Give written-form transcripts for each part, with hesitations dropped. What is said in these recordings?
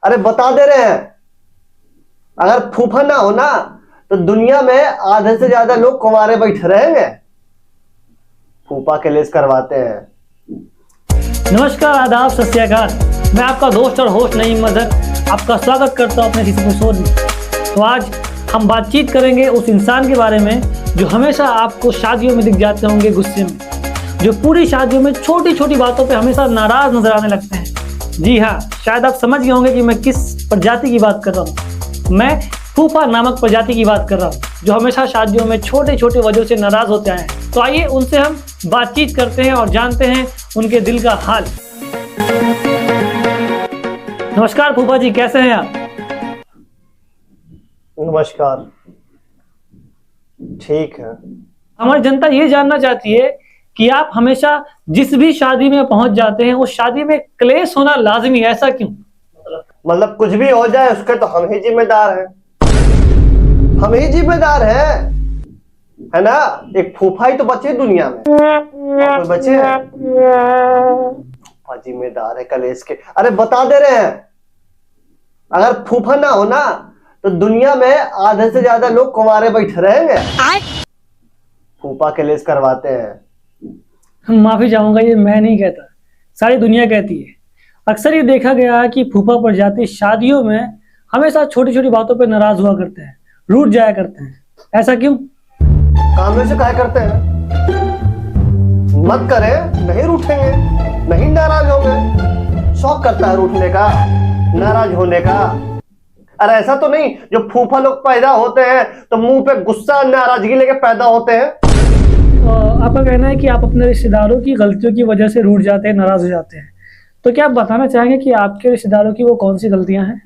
अरे बता दे रहे हैं, अगर फूफा ना हो ना तो दुनिया में आधे से ज्यादा लोग कुंवारे बैठे रहेंगे। फूफा के लेस करवाते हैं। नमस्कार, आदाब, सत श्री अकाल। मैं आपका दोस्त और होस्ट नईम मजहर आपका स्वागत करता हूं अपने किसी एपिसोड में। तो आज हम बातचीत करेंगे उस इंसान के बारे में जो हमेशा आपको शादियों में दिख जाते होंगे गुस्से में, जो पूरी शादियों में छोटी छोटी बातों पे हमेशा नाराज नजर आने लगते हैं। जी हाँ, शायद आप समझ गए होंगे कि मैं किस प्रजाति की बात कर रहा हूँ। मैं फूफा नामक प्रजाति की बात कर रहा हूँ, जो हमेशा शादियों में छोटे छोटे वजहों से नाराज होते आए हैं। तो आइए उनसे हम बातचीत करते हैं और जानते हैं उनके दिल का हाल। नमस्कार फूफा जी, कैसे हैं आप? नमस्कार, ठीक है। हमारी जनता ये जानना चाहती है कि आप हमेशा जिस भी शादी में पहुंच जाते हैं उस शादी में क्लेश होना लाजमी है, ऐसा क्यों? मतलब कुछ भी हो जाए उसके तो हम ही जिम्मेदार हैं, हम ही जिम्मेदार हैं, है ना। एक फूफा ही तो बचे दुनिया में, और कोई बचे हैं? फूफा जिम्मेदार है कलेश के। अरे बता दे रहे हैं, अगर फूफा ना हो ना तो दुनिया में आधे से ज्यादा लोग कुंवारे बैठे रहेंगे। फूफा कलेश करवाते हैं। माफी चाहूंगा, ये मैं नहीं कहता, सारी दुनिया कहती है। अक्सर ये देखा गया है कि फूफा प्रजाति शादियों में हमेशा छोटी छोटी बातों पे नाराज हुआ करते हैं, रूठ जाया करते हैं। ऐसा क्यों? काम में से क्या करते हैं? मत करें, नहीं रूठेंगे, नहीं नाराज होंगे। शौक करता है रूठने का, नाराज होने का। अरे ऐसा तो नहीं जो फूफा लोग पैदा होते हैं तो मुंह पे गुस्सा नाराजगी लेके पैदा होते हैं। आपका कहना है कि आप अपने रिश्तेदारों की गलतियों की वजह से रूठ जाते हैं, नाराज हो जाते हैं। तो क्या आप बताना चाहेंगे कि आपके रिश्तेदारों की वो कौन सी गलतियां हैं?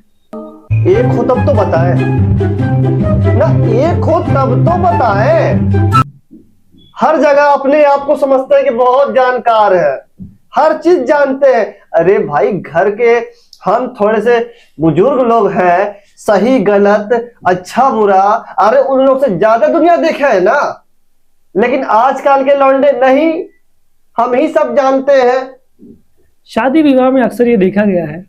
एक हो तब तो बताएं ना, एक हो तब तो बताएं। हर जगह अपने आप को समझते हैं कि बहुत जानकार है, हर चीज जानते हैं। अरे भाई, घर के हम थोड़े से बुजुर्ग लोग हैं, सही गलत अच्छा बुरा, अरे उन लोग से ज्यादा दुनिया देखे है ना। लेकिन आजकल के लौंडे नहीं, हम ही सब जानते हैं। शादी विवाह में अक्सर ये देखा गया है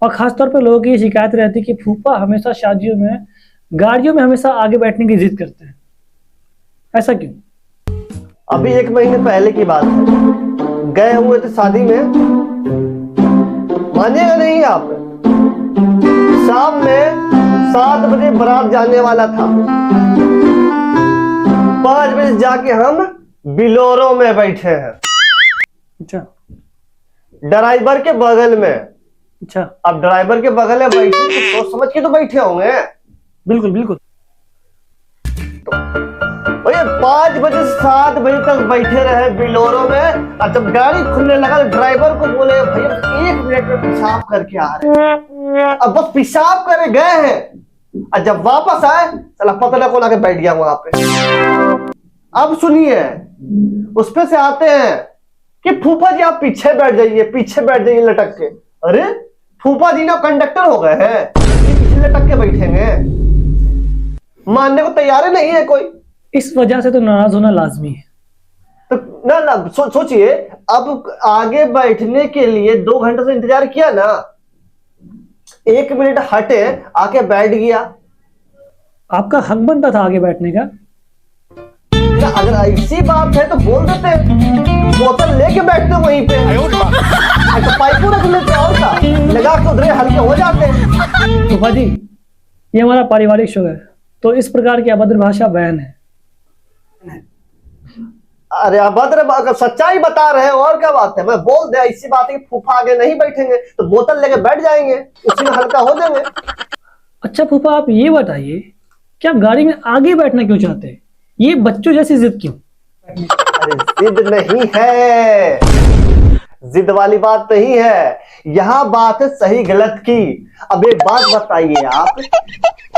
और खासतौर पर लोगों की शिकायत रहती है कि फूफा हमेशा शादियों में गाड़ियों में हमेशा आगे बैठने की जिद करते हैं। ऐसा क्यों? अभी 1 महीने पहले की बात है, गए हुए थे शादी में, मानेगा नहीं आप, शाम में 7 बजे बारात जाने वाला था। 5 बजे जाके हम बिलोरो में बैठे हैं। अच्छा, ड्राइवर के बगल में। अच्छा। अब ड्राइवर के बगल में बैठे तो सोच समझ के तो बैठे होंगे। बिल्कुल बिल्कुल। भैया 5 बजे से 7 बजे तक बैठे रहे बिलोरो में, और जब गाड़ी खुलने लगा ड्राइवर को बोले भैया 1 मिनट में पेशाब करके आ रहे हैं। अब बस पेशाब करे गए हैं, और जब वापस आए चला पता ना कौन आके बैठ गया वहां पे। अब सुनिए, उस पे से आते हैं कि फूफा जी आप पीछे बैठ जाइए, पीछे बैठ जाइए लटक के। अरे फूफा जी ना कंडक्टर हो गए हैं कि पीछे लटक के बैठेंगे? मानने को तैयार ही नहीं है कोई। इस वजह से तो नाराज होना लाजमी है। तो ना सोचिए, अब आगे बैठने के लिए 2 घंटे से इंतजार किया ना, 1 मिनट हटे आके बैठ गया। आपका हक बनता था आगे बैठने का। अगर ऐसी बात है तो बोल देते, बोतल लेके बैठते वहीं पे, तो पाइपो रख लेते और क्या, लगा के उधरे हल्के हो जाते। फूफा जी, ये हमारा पारिवारिक शो है, तो इस प्रकार की अभद्र भाषा बैन है। अरे अभद्र सच्चाई बता रहे हैं, और क्या बात है। मैं बोल दे ऐसी बात है कि फूफा आगे नहीं बैठेंगे तो बोतल लेके बैठ जाएंगे, उसी में हल्का हो जाएंगे। अच्छा फूफा, आप ये बताइए कि आप गाड़ी में आगे बैठना क्यों चाहते हैं? ये बच्चों जैसी जिद क्यों? अरे जिद नहीं है, जिद वाली बात नहीं है, यहाँ बात है सही गलत की। अब एक बात बताइए, आप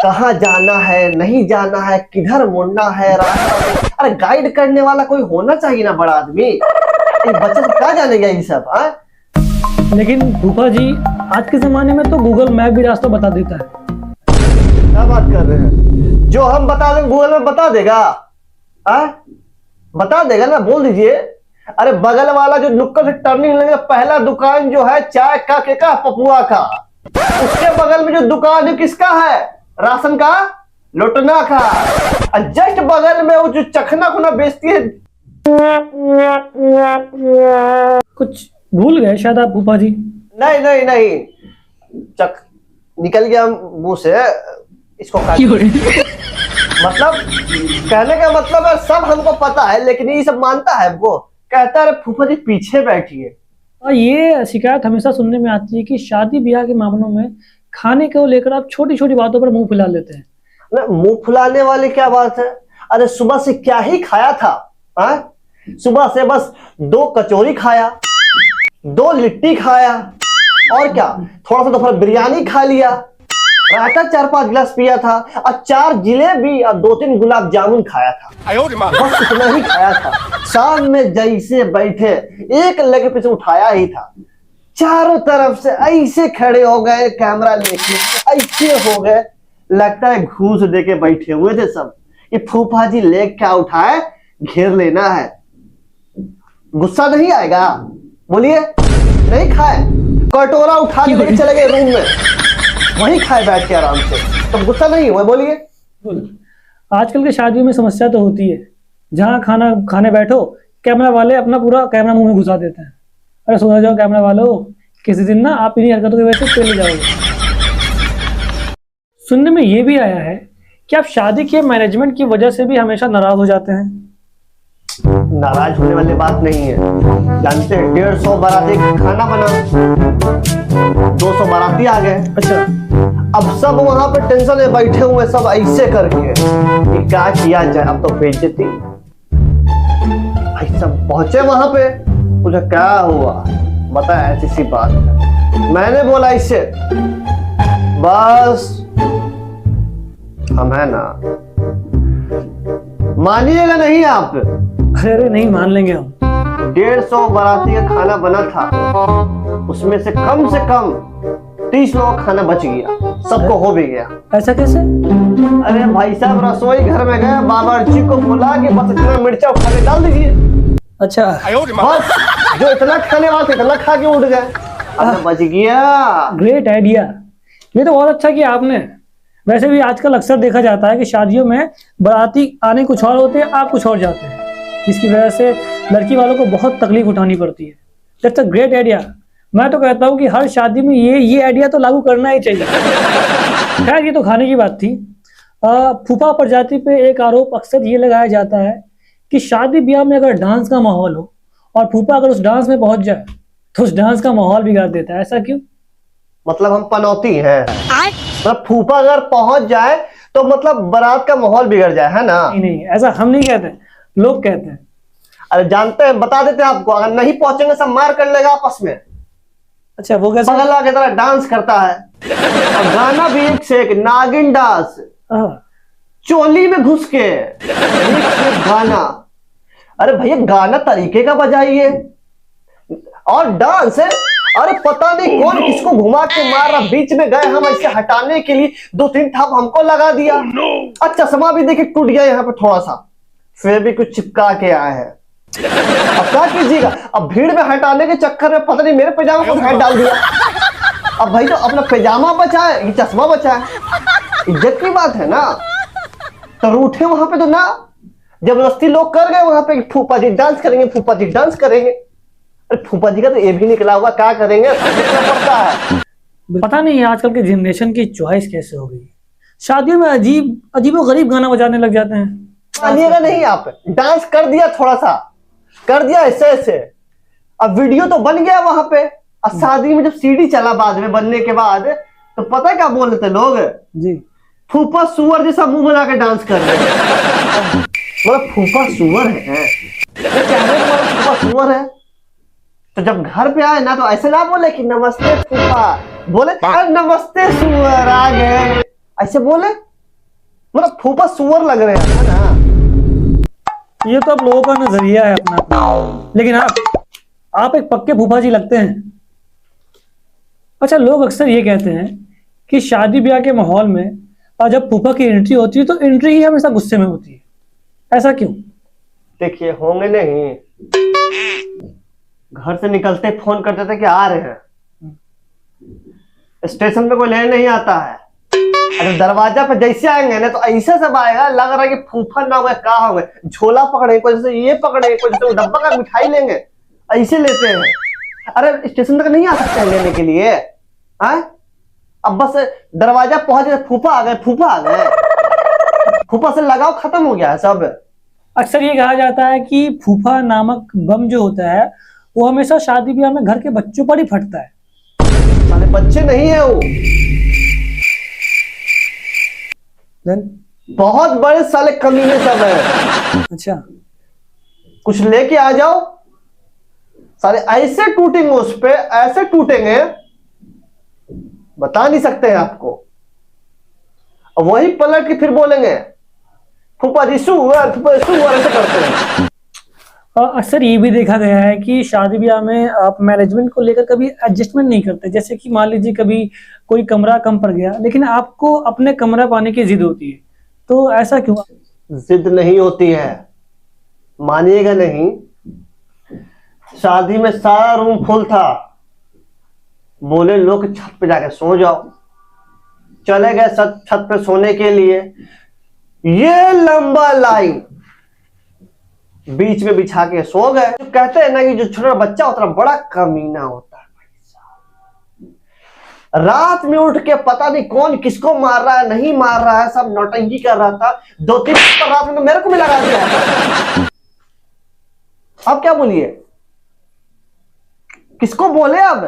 कहाँ जाना है, नहीं जाना है, किधर मुड़ना है, रास्ता, अरे गाइड करने वाला कोई होना चाहिए ना, बड़ा आदमी। बच्चे से क्या जानेगा ये सब? लेकिन फूफा जी, आज के जमाने में तो गूगल मैप भी रास्ता बता देता है। क्या बात कर रहे हैं? जो हम बता दें गूगल में बता देगा? बता देगा ना, बोल दीजिए। अरे बगल वाला जो नुक्कड़ से टर्निंग लेंगे, पहला दुकान जो है चाय का के का पपुआ का, उसके बगल में जो दुकान है किसका है? राशन का, लोटना का। और जस्ट बगल में वो जो चखना खुना बेचती है। कुछ भूल गए शायद आप फूफा जी। नहीं नहीं नहीं, चख निकल गया मुंह से, इसको काट। मतलब कहने का मतलब है सब हमको पता है, लेकिन ये सब मानता है हमको। कहता है फूफा जी पीछे बैठिए। और ये शिकायत हमेशा सुनने में आती है कि शादी ब्याह के मामलों में खाने को लेकर आप छोटी छोटी बातों पर मुंह फुला लेते हैं। मुंह फुलाने वाली क्या बात है? अरे सुबह से क्या ही खाया था? सुबह से बस 2 कचौरी खाया, 2 लिट्टी खाया, और क्या थोड़ा सा दोपहर बिरयानी खा लिया, रायता 4-5 गिलास पिया था, और 4 जिलेबी और 2-3 गुलाब जामुन खाया था। बस इतना ही खाया था। शाम में जैसे बैठे एक लेग पीछे उठाया ही था, चारों तरफ से ऐसे खड़े हो गए कैमरा लेके, ऐसे हो गए लगता है घूस दे के बैठे हुए थे सब। ये फूफा जी लेग क्या उठाए, घेर लेना है। गुस्सा नहीं आएगा? बोलिए। नहीं खाए, कटोरा उठा के लेके चले गए रूम में, वहीं खाए बैठ के आराम से, तो गुस्सा नहीं हुआ? बोलिए। आजकल के शादियों में समस्या तो होती है, जहाँ खाना खाने बैठो कैमरा वाले अपना पूरा कैमरा मुंह में घुसा देते हैं। अरे सुना जाओ कैमरा वालों, किसी दिन ना आप इन्हीं हरकतों की वजह से चले जाओगे। सुनने में ये भी आया है कि आप शादी के मैनेजमेंट की वजह से भी हमेशा नाराज हो जाते हैं। नाराज होने वाली बात नहीं है। जानते हैं 150 बाराती खाना बना, 200 बाराती आ गए। अच्छा, अब सब वहां पे टेंशन में बैठे हुए, सब ऐसे करके कि क्या किया जाए, अब तो बेइज्जती। भाई सब पहुंचे वहां पे, मुझे क्या हुआ बता, ऐसी सी बात है। मैंने बोला इससे बस हम है ना, मानिएगा नहीं आप। अरे नहीं मान लेंगे हम। 150 बाराती का खाना बना था, उसमें से कम 30 लोगों का खाना बच गया, सबको हो भी गया। ऐसा कैसे? अरे भाई साहब रसोई घर में गए, बावर्ची को बुला के बस इतना मिर्चा उठा के डाल दीजिए। अच्छा, बस जो इतना खाने वाला था इतना खा के उठ गए, अब बच गया। ग्रेट आइडिया, ये तो बहुत अच्छा किया आपने। वैसे भी आजकल अक्सर देखा जाता है कि शादियों में बाराती आने कुछ और होते हैं, आप कुछ और जाते हैं, जिसकी वजह से लड़की वालों को बहुत तकलीफ उठानी पड़ती है। That's a great idea. मैं तो कहता हूँ कि हर शादी में ये आइडिया तो लागू करना ही चाहिए। खैर ये तो खाने की बात थी। फूफा प्रजाति पे एक आरोप अक्सर ये लगाया जाता है कि शादी ब्याह में अगर डांस का माहौल हो और फूफा अगर उस डांस में पहुंच जाए तो उस डांस का माहौल बिगाड़ देता है। ऐसा क्यों? मतलब हम पनौती हैं? मतलब फूफा अगर पहुंच जाए तो मतलब बारात का माहौल बिगड़ जाए, है ना? नहीं, ऐसा हम नहीं कहते, लोग कहते हैं। अरे जानते हैं, बता देते हैं आपको, अगर नहीं पहुंचेंगे सब मार कर लेगा आपस में। अच्छा, वो कैसे? पगला की तरह डांस करता है, और गाना भी एक से एक नागिन डांस, चोली में घुस के एक से एक गाना। अरे भैया गाना तरीके का बजाइए, और डांस है। अरे पता नहीं कौन किसको घुमा के मार रहा, बीच में गए हम ऐसे हटाने के लिए, 2-3 थाप हमको लगा दिया। अच्छा चश्मा भी देखिए टूट गया यहाँ पे थोड़ा सा, फिर भी कुछ चिपका के आए हैं। अब क्या कीजिएगा, अब भीड़ में हटाने के चक्कर में पता नहीं मेरे पैजामा को हाथ डाल दिया। अब भाई तो अपना पैजामा बचा है, ये चश्मा बचा है, इज्जत की बात है ना। तो रूठे वहां पे तो ना, जबरदस्ती लोग कर गए वहां पे, फूफा जी डांस करेंगे, फूफा जी डांस करेंगे। अरे फूफा जी का तो ये भी निकला हुआ, क्या करेंगे, पड़ता है। पता नहीं आजकल के जनरेशन की चॉइस कैसे हो गई, शादियों में अजीबो गरीब गाना बजाने लग जाते हैं। मानिएगा नहीं आप, डांस कर दिया, थोड़ा सा कर दिया ऐसे ऐसे, अब वीडियो तो बन गया वहां पे। और शादी में जब सीडी चला बाद में बनने के बाद, तो पता है क्या बोल रहे थे लोग जी? फूफा सुअर जैसा मुंह बना के डांस कर रहे हैं। मतलब फूफा सुअर है, फूफा सुअर है। तो जब घर पे आए ना तो ऐसे ना बोले कि नमस्ते फूफा, बोले नमस्ते सुअर आ गए, ऐसे बोले। मतलब फूफा सुअर लग रहे हैं ना। ये तो अब लोगों का नजरिया है अपना, लेकिन आप एक पक्के फूफा जी लगते हैं। अच्छा, लोग अक्सर ये कहते हैं कि शादी ब्याह के माहौल में और जब फूफा की एंट्री होती है तो एंट्री ही हमेशा गुस्से में होती है। ऐसा क्यों? देखिए होंगे नहीं, घर से निकलते फोन करते थे कि आ रहे हैं, स्टेशन पे कोई लेने नहीं आता है। अगर दरवाजा पे जैसे आएंगे ना तो ऐसे सब आएगा, लग रहा है कि फूफा ना हुए कहा होंगे, झोला पकड़े, कोई जैसे ये पकड़े, कोई जैसे डब्बा का मिठाई लेंगे, ऐसे लेते हैं। अरे स्टेशन तक नहीं आ सकते हैं लेने के लिए? अब बस दरवाजा पहुंच गए, फूफा आ गए, फूफा आ गए, फूफा से लगाव खत्म हो गया है सब। अक्सर ये कहा जाता है कि फूफा नामक बम जो होता है वो हमेशा शादी ब्याह में घर के बच्चों पर ही फटता है। साले बच्चे नहीं है वो, बहुत बड़े साले कमीने सब है। अच्छा, कुछ लेके आ जाओ, साले ऐसे टूटेंगे उस पे, ऐसे टूटेंगे बता नहीं सकते हैं आपको। और वही पलट के फिर बोलेंगे फूफा जी फूफा जी ऐसे करते हैं। और अक्सर ये भी देखा गया है कि शादी ब्याह में आप मैनेजमेंट को लेकर कभी एडजस्टमेंट नहीं करते। जैसे कि मान लीजिए कभी कोई कमरा कम पड़ गया लेकिन आपको अपने कमरा पाने की जिद होती है, तो ऐसा क्यों? जिद नहीं होती है, मानिएगा नहीं। शादी में सारा रूम फुल था, बोले लोग छत पे जाके सो जाओ, चले गए छत पे सोने के लिए। ये लंबा लाइन बीच में बिछा के सो गए। जो कहते हैं ना कि जो छोटा बच्चा होता है बड़ा कमीना होता है भाई साहब। रात में उठ के पता नहीं कौन किसको मार रहा है, नहीं मार रहा है, सब नौटंकी कर रहा था। 2-3 रात में तो मेरे को भी लगा दिया। अब क्या बोलिए, किसको बोले? अब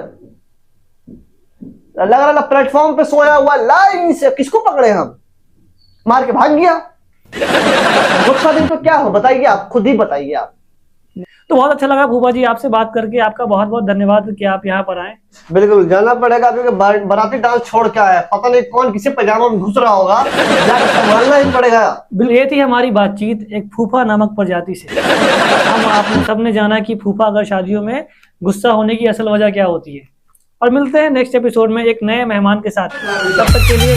लग रहा प्लेटफॉर्म पे सोया हुआ लाइन से, किसको पकड़े हम? मार के भाग गया। गुस्सा दिन तो क्या हो बताइए, आप खुद ही बताइए आप। तो बहुत अच्छा लगा फूफा जी आपसे बात करके, आपका बहुत बहुत धन्यवाद कि आप यहाँ पर आए। बिल्कुल जाना पड़ेगा क्योंकि बाराती डांस छोड़ के आया, पता नहीं कौन किसी पैजामा में घुस रहा होगा, जाकर संभालना ही पड़ेगा। ये थी हमारी बातचीत एक फूफा नामक प्रजाति से। हम आपने सबने जाना कि फूफा अगर शादियों में गुस्सा होने की असल वजह क्या होती है। और मिलते हैं नेक्स्ट एपिसोड में एक नए मेहमान के साथ। तब तक के लिए